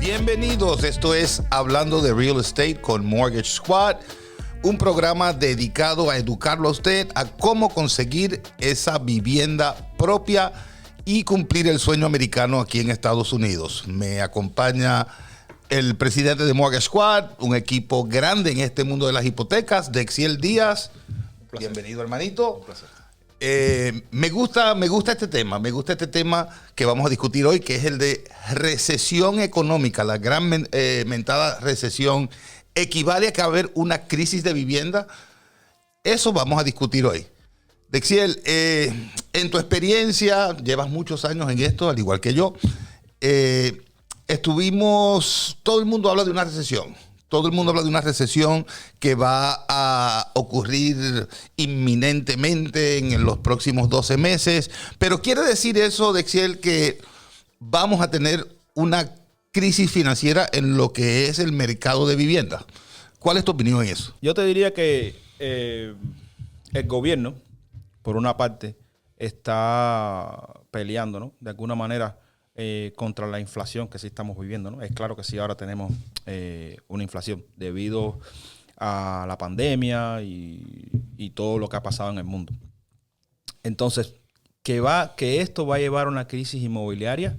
Bienvenidos, esto es Hablando de Real Estate con Mortgage Squad, un programa dedicado a educarlo a usted a cómo conseguir esa vivienda propia y cumplir el sueño americano aquí en Estados Unidos. Me acompaña el presidente de Mortgage Squad, un equipo grande en este mundo de las hipotecas, Dexiel Díaz. Bienvenido, hermanito. Un placer. Me gusta este tema que vamos a discutir hoy, que es el de recesión económica. La gran mentada recesión equivale a que va a haber una crisis de vivienda. Eso vamos a discutir hoy. Dexiel, en tu experiencia, llevas muchos años en esto, al igual que yo. Todo el mundo habla de una recesión. Todo el mundo habla de una recesión que va a ocurrir inminentemente en los próximos 12 meses. Pero ¿quiere decir eso, Dexiel, que vamos a tener una crisis financiera en lo que es el mercado de vivienda? ¿Cuál es tu opinión en eso? Yo te diría que el gobierno, por una parte, está peleando, ¿no?, de alguna manera contra la inflación que sí estamos viviendo, ¿no? Es claro que sí, ahora tenemos una inflación debido a la pandemia y todo lo que ha pasado en el mundo. Entonces, que esto va a llevar a una crisis inmobiliaria,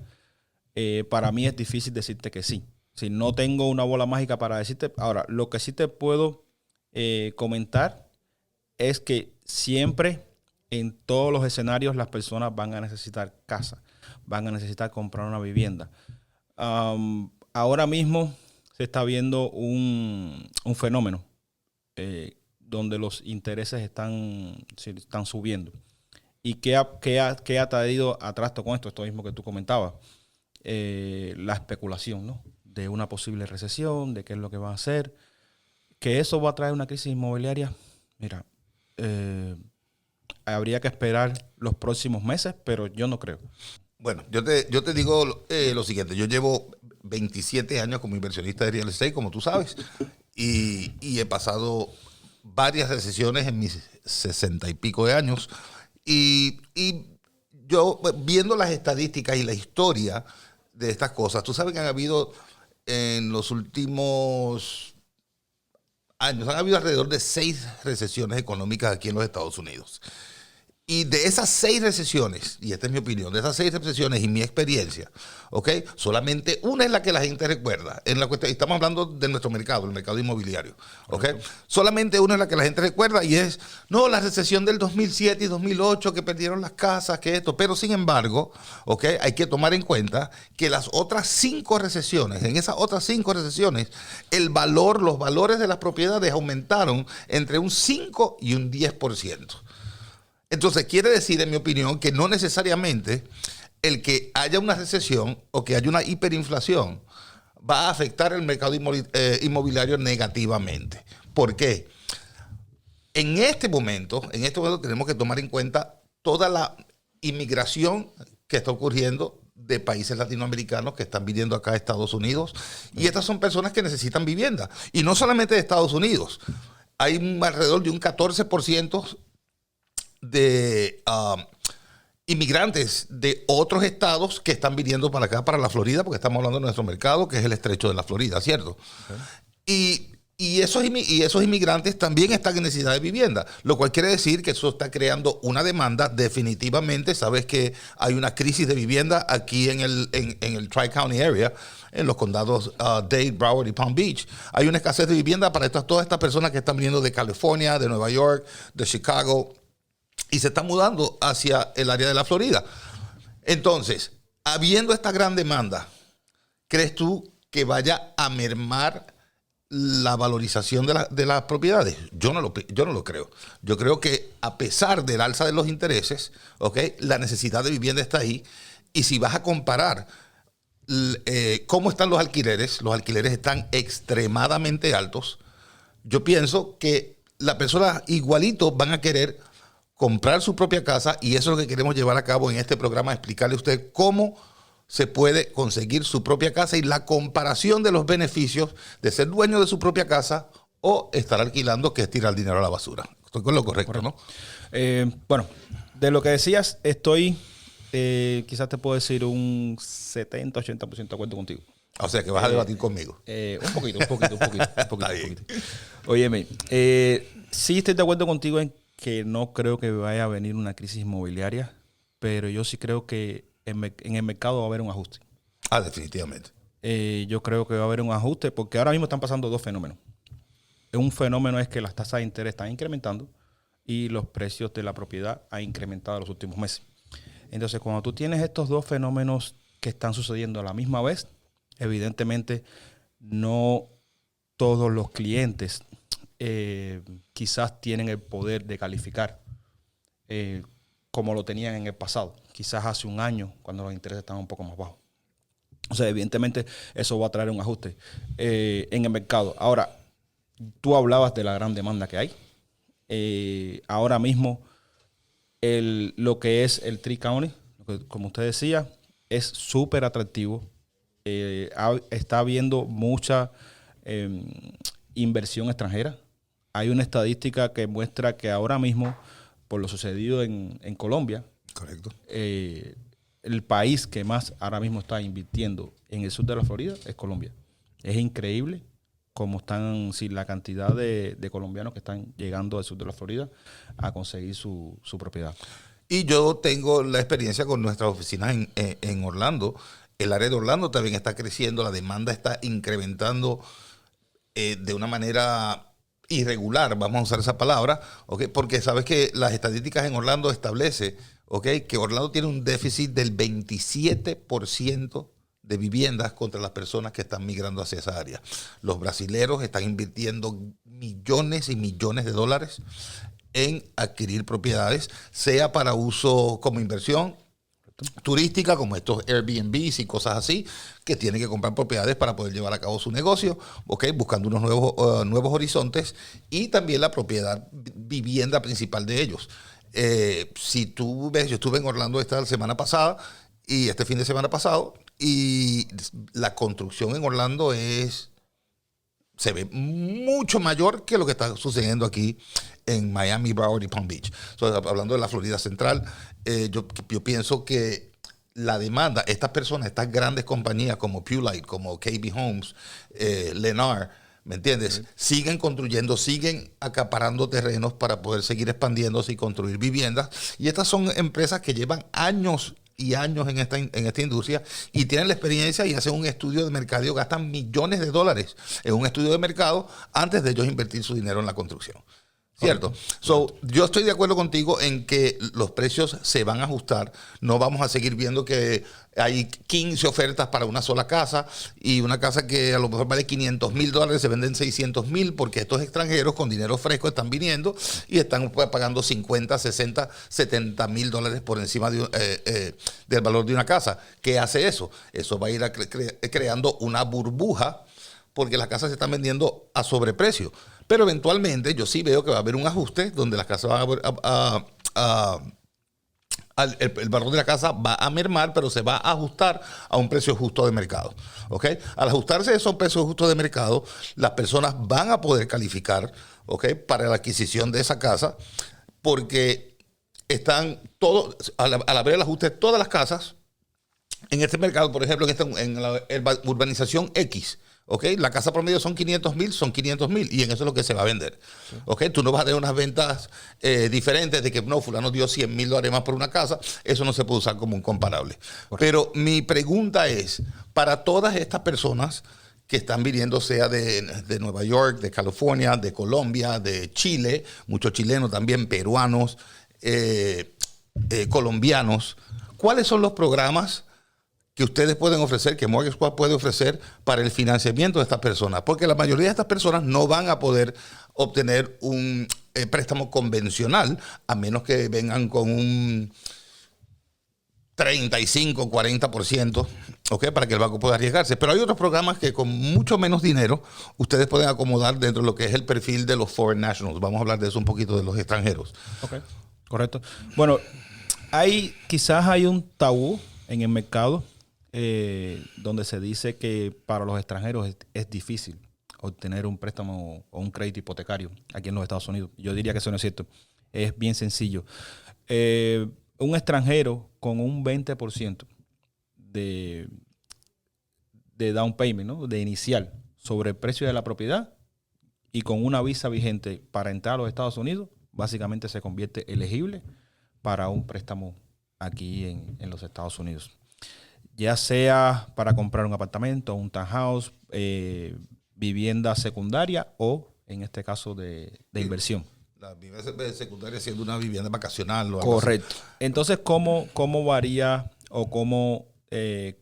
para mí es difícil decirte que sí. Si no tengo una bola mágica para decirte. Ahora, lo que sí te puedo comentar es que siempre en todos los escenarios las personas van a necesitar casa, van a necesitar comprar una vivienda. Ahora mismo se está viendo un fenómeno donde los intereses están subiendo. ¿Y qué ha traído atrás con esto? Esto mismo que tú comentabas. La especulación, ¿no?, de una posible recesión, de qué es lo que va a hacer. Que eso va a traer una crisis inmobiliaria. Mira, habría que esperar los próximos meses, pero yo no creo. Bueno, yo te digo lo siguiente. Yo llevo 27 años como inversionista de real estate, como tú sabes, y he pasado varias recesiones en mis 60 y pico de años. Y yo, viendo las estadísticas y la historia de estas cosas, tú sabes que han habido en los últimos años, han habido alrededor de 6 recesiones económicas aquí en los Estados Unidos. Y de esas 6 recesiones, y esta es mi opinión, de esas 6 recesiones y mi experiencia, ¿ok?, solamente una es la que la gente recuerda. Estamos hablando de nuestro mercado, el mercado inmobiliario, ¿ok? Solamente una es la que la gente recuerda y es, no, la recesión del 2007 y 2008 que perdieron las casas, que esto. Pero sin embargo, ¿ok?, hay que tomar en cuenta que las otras 5 recesiones, en esas otras 5 recesiones, los valores de las propiedades aumentaron entre un 5 y un 10%. Entonces, quiere decir, en mi opinión, que no necesariamente el que haya una recesión o que haya una hiperinflación va a afectar el mercado inmobiliario negativamente. ¿Por qué? En este momento tenemos que tomar en cuenta toda la inmigración que está ocurriendo de países latinoamericanos que están viniendo acá a Estados Unidos. Y estas son personas que necesitan vivienda. Y no solamente de Estados Unidos. Hay alrededor de un 14% de inmigrantes de otros estados que están viniendo para acá, para la Florida, porque estamos hablando de nuestro mercado, que es el estrecho de la Florida, ¿cierto? Okay. Y esos inmigrantes también están en necesidad de vivienda, lo cual quiere decir que eso está creando una demanda. Definitivamente, sabes que hay una crisis de vivienda aquí en el Tri-County Area, en los condados Dade, Broward y Palm Beach. Hay una escasez de vivienda para todas estas personas que están viniendo de California, de Nueva York, de Chicago, y se está mudando hacia el área de la Florida. Entonces, habiendo esta gran demanda, ¿crees tú que vaya a mermar la valorización de las propiedades? Yo no lo creo. Yo creo que a pesar del alza de los intereses, ¿okay?, la necesidad de vivienda está ahí. Y si vas a comparar cómo están los alquileres están extremadamente altos. Yo pienso que las personas igualito van a querer comprar su propia casa, y eso es lo que queremos llevar a cabo en este programa, explicarle a usted cómo se puede conseguir su propia casa y la comparación de los beneficios de ser dueño de su propia casa o estar alquilando, que es tirar dinero a la basura. Estoy con lo correcto, ¿no? Bueno, de lo que decías, estoy quizás te puedo decir un 70-80% de acuerdo contigo. O sea, que vas a debatir conmigo. Un poquito. Está bien. Óyeme, sí estoy de acuerdo contigo en que no creo que vaya a venir una crisis inmobiliaria, pero yo sí creo que en el mercado va a haber un ajuste. Definitivamente. Yo creo que va a haber un ajuste porque ahora mismo están pasando dos fenómenos. Un fenómeno es que las tasas de interés están incrementando y los precios de la propiedad han incrementado en los últimos meses. Entonces, cuando tú tienes estos dos fenómenos que están sucediendo a la misma vez, evidentemente no todos los clientes quizás tienen el poder de calificar como lo tenían en el pasado. Quizás hace un año, cuando los intereses estaban un poco más bajos. O sea, evidentemente eso va a traer un ajuste en el mercado. Ahora, tú hablabas de la gran demanda que hay. Ahora mismo, lo que es el Tri-County, como usted decía, es súper atractivo. Está habiendo mucha inversión extranjera. Hay una estadística que muestra que ahora mismo, por lo sucedido en Colombia, correcto, el país que más ahora mismo está invirtiendo en el sur de la Florida es Colombia. Es increíble cómo están, la cantidad de colombianos que están llegando al sur de la Florida a conseguir su propiedad. Y yo tengo la experiencia con nuestras oficinas en Orlando. El área de Orlando también está creciendo, la demanda está incrementando de una manera irregular, vamos a usar esa palabra, ¿okay? Porque sabes que las estadísticas en Orlando establecen, ¿okay?, que Orlando tiene un déficit del 27% de viviendas contra las personas que están migrando hacia esa área. Los brasileros están invirtiendo millones y millones de dólares en adquirir propiedades, sea para uso como inversión turística, como estos Airbnbs y cosas así, que tienen que comprar propiedades para poder llevar a cabo su negocio, ¿okay?, buscando unos nuevos horizontes, y también la propiedad vivienda principal de ellos. Si tú ves, yo estuve en Orlando esta semana pasada y este fin de semana pasado, y la construcción en Orlando se ve mucho mayor que lo que está sucediendo aquí en Miami, Broward y Palm Beach. Hablando de la Florida Central, yo pienso que la demanda, estas personas, estas grandes compañías como Pulite, como KB Homes, Lennar, ¿me entiendes? Siguen construyendo, siguen acaparando terrenos para poder seguir expandiéndose y construir viviendas. Y estas son empresas que llevan años y años en esta industria y tienen la experiencia y hacen un estudio de mercado y gastan millones de dólares en un estudio de mercado antes de ellos invertir su dinero en la construcción. ¿Cierto? Yo estoy de acuerdo contigo en que los precios se van a ajustar. No vamos a seguir viendo que hay 15 ofertas para una sola casa y una casa que a lo mejor vale $500,000 se venden $600,000 porque estos extranjeros con dinero fresco están viniendo y están pagando $50,000, $60,000, $70,000 por encima del valor de una casa. ¿Qué hace eso? Eso va a ir creando una burbuja porque las casas se están vendiendo a sobreprecio. Pero eventualmente yo sí veo que va a haber un ajuste donde las casas van el valor de la casa va a mermar, pero se va a ajustar a un precio justo de mercado. ¿Okay? Al ajustarse a esos precios justos de mercado, las personas van a poder calificar, ¿okay?, para la adquisición de esa casa, porque están todos, al haber el ajuste, todas las casas en este mercado, por ejemplo, en la urbanización X, ¿okay?, la casa promedio son 500,000, son 500,000 y en eso es lo que se va a vender. Sí. ¿Okay? Tú no vas a tener unas ventas diferentes de que no, fulano dio $100,000 más por una casa. Eso no se puede usar como un comparable. Correcto. Pero mi pregunta es, para todas estas personas que están viniendo, sea de Nueva York, de California, de Colombia, de Chile, muchos chilenos también, peruanos, colombianos, ¿cuáles son los programas que ustedes pueden ofrecer, que Mortgage Squad puede ofrecer para el financiamiento de estas personas? Porque la mayoría de estas personas no van a poder obtener un préstamo convencional a menos que vengan con un 35, 40%, ¿okay?, para que el banco pueda arriesgarse. Pero hay otros programas que con mucho menos dinero ustedes pueden acomodar dentro de lo que es el perfil de los foreign nationals. Vamos a hablar de eso un poquito, de los extranjeros. Ok, correcto. Bueno, quizás hay un tabú en el mercado donde se dice que para los extranjeros es difícil obtener un préstamo o un crédito hipotecario aquí en los Estados Unidos. Yo diría que eso no es cierto. Es bien sencillo. Un extranjero con un 20% de de down payment, ¿no? De inicial sobre el precio de la propiedad y con una visa vigente para entrar a los Estados Unidos, básicamente se convierte elegible para un préstamo aquí en los Estados Unidos. Ya sea para comprar un apartamento, un townhouse, vivienda secundaria o, en este caso, de inversión. La vivienda secundaria siendo una vivienda vacacional. O algo Correcto. así. Entonces, ¿cómo varía o cómo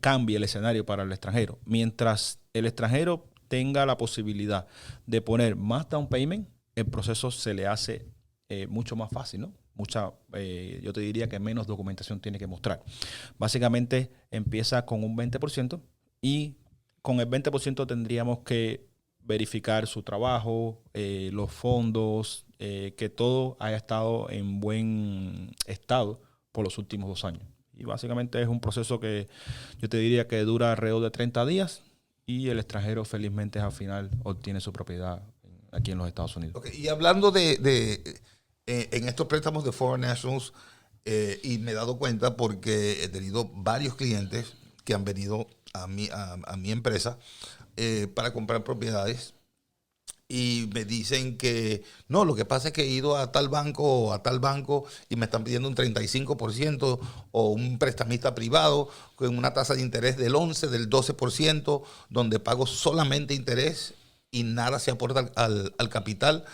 cambia el escenario para el extranjero? Mientras el extranjero tenga la posibilidad de poner más down payment, el proceso se le hace mucho más fácil, ¿no? Yo te diría que menos documentación tiene que mostrar. Básicamente empieza con un 20% y con el 20% tendríamos que verificar su trabajo, los fondos, que todo haya estado en buen estado por los últimos 2 años. Y básicamente es un proceso que yo te diría que dura alrededor de 30 días y el extranjero felizmente al final obtiene su propiedad aquí en los Estados Unidos. Okay. Y hablando en estos préstamos de Foreign Nationals, y me he dado cuenta porque he tenido varios clientes que han venido a mi empresa para comprar propiedades y me dicen que no, lo que pasa es que he ido a tal banco o a tal banco y me están pidiendo un 35% o un prestamista privado con una tasa de interés del 11, del 12%, donde pago solamente interés y nada se aporta al capital.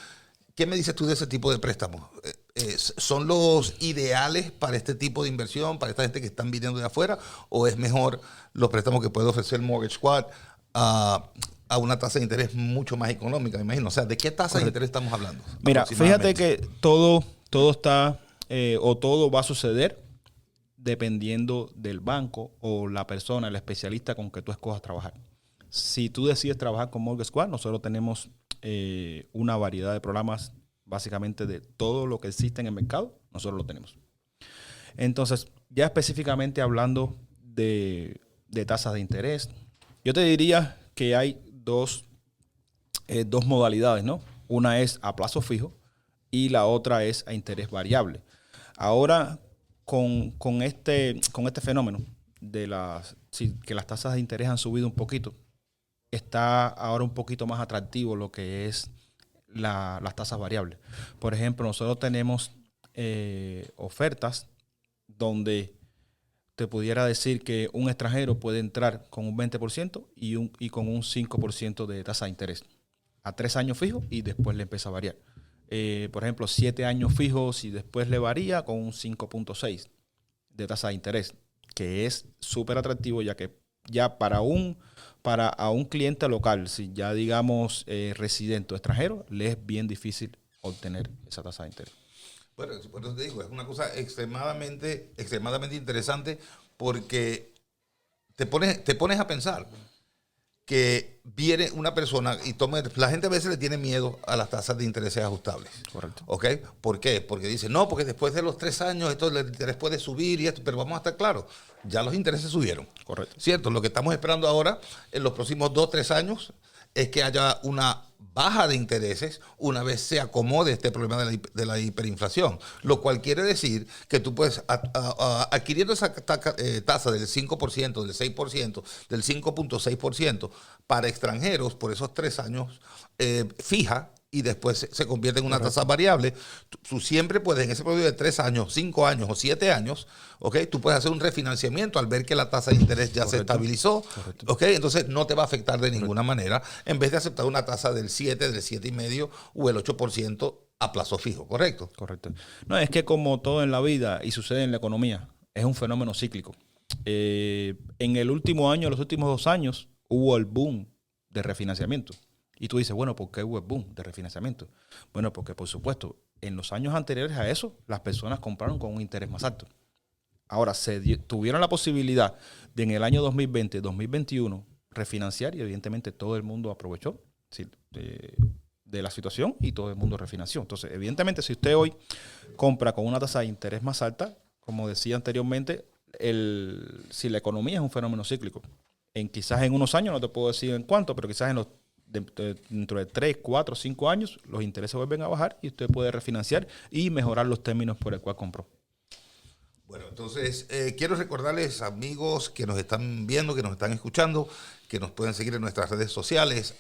¿Qué me dices tú de ese tipo de préstamos? ¿Son los ideales para este tipo de inversión, para esta gente que están viniendo de afuera? ¿O es mejor los préstamos que puede ofrecer Mortgage Squad a una tasa de interés mucho más económica, me imagino? O sea, ¿de qué tasa de interés estamos hablando? Mira, fíjate que todo está o todo va a suceder dependiendo del banco o la persona, el especialista con que tú escojas trabajar. Si tú decides trabajar con Mortgage Squad, nosotros tenemos una variedad de programas, básicamente de todo lo que existe en el mercado, nosotros lo tenemos. Entonces, ya específicamente hablando de tasas de interés, yo te diría que hay dos modalidades, ¿no? Una es a plazo fijo y la otra es a interés variable. Ahora, con este fenómeno de que las tasas de interés han subido un poquito, está ahora un poquito más atractivo lo que es las tasas variables. Por ejemplo, nosotros tenemos ofertas donde te pudiera decir que un extranjero puede entrar con un 20% y con un 5% de tasa de interés a 3 años fijos y después le empieza a variar. Por ejemplo, 7 años fijos y después le varía con un 5.6 de tasa de interés, que es súper atractivo, ya que ya para un cliente local, si ya digamos residente o extranjero, le es bien difícil obtener esa tasa de interés. Bueno, por eso te digo, es una cosa extremadamente interesante porque te pones a pensar que viene una persona y la gente a veces le tiene miedo a las tasas de intereses ajustables. Correcto. ¿Ok? ¿Por qué? Porque dice, no, porque después de los 3 años el interés puede subir y esto, pero vamos a estar claros, ya los intereses subieron. Correcto. ¿Cierto? Lo que estamos esperando ahora, en los próximos 2 o 3 años, es que haya una baja de intereses una vez se acomode este problema de la hiperinflación, lo cual quiere decir que tú puedes, adquiriendo esa tasa del 5%, del 6%, del 5.6% para extranjeros por esos 3 años fija, y después se convierte en una tasa variable, tú siempre puedes, en ese periodo de 3 años, 5 años o 7 años, ¿okay? Tú puedes hacer un refinanciamiento al ver que la tasa de interés ya se estabilizó, ¿okay? Entonces no te va a afectar de ninguna manera, en vez de aceptar una tasa del 7, del 7,5 o el 8% a plazo fijo, ¿correcto? Correcto. No, es que como todo en la vida y sucede en la economía, es un fenómeno cíclico. En el último año, los últimos 2 años, hubo el boom de refinanciamiento. Y tú dices, bueno, ¿por qué hubo el boom de refinanciamiento? Bueno, porque por supuesto, en los años anteriores a eso, las personas compraron con un interés más alto. Ahora, tuvieron la posibilidad de en el año 2020, 2021, refinanciar y evidentemente todo el mundo aprovechó de la situación y todo el mundo refinanció. Entonces, evidentemente, si usted hoy compra con una tasa de interés más alta, como decía anteriormente, si la economía es un fenómeno cíclico, quizás en unos años, no te puedo decir en cuánto, pero quizás dentro de 3, 4, 5 años, los intereses vuelven a bajar y usted puede refinanciar y mejorar los términos por el cual compró. Bueno, entonces quiero recordarles, amigos que nos están viendo, que nos están escuchando, que nos pueden seguir en nuestras redes sociales,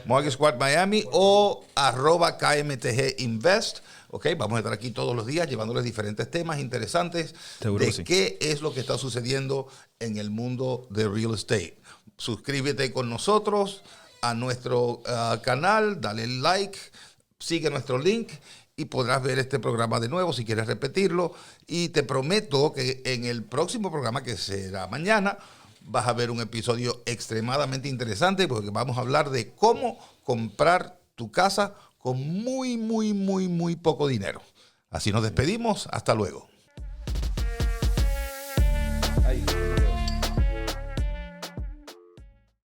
@Mortgage Squad Miami o @KMTG Invest. Ok, vamos a estar aquí todos los días llevándoles diferentes temas interesantes Seguro de sí. qué es lo que está sucediendo en el mundo de real estate. Suscríbete con nosotros a nuestro canal, dale like, sigue nuestro link y podrás ver este programa de nuevo si quieres repetirlo. Y te prometo que en el próximo programa, que será mañana, vas a ver un episodio extremadamente interesante porque vamos a hablar de cómo comprar tu casa con muy poco dinero. Así nos despedimos. Hasta luego.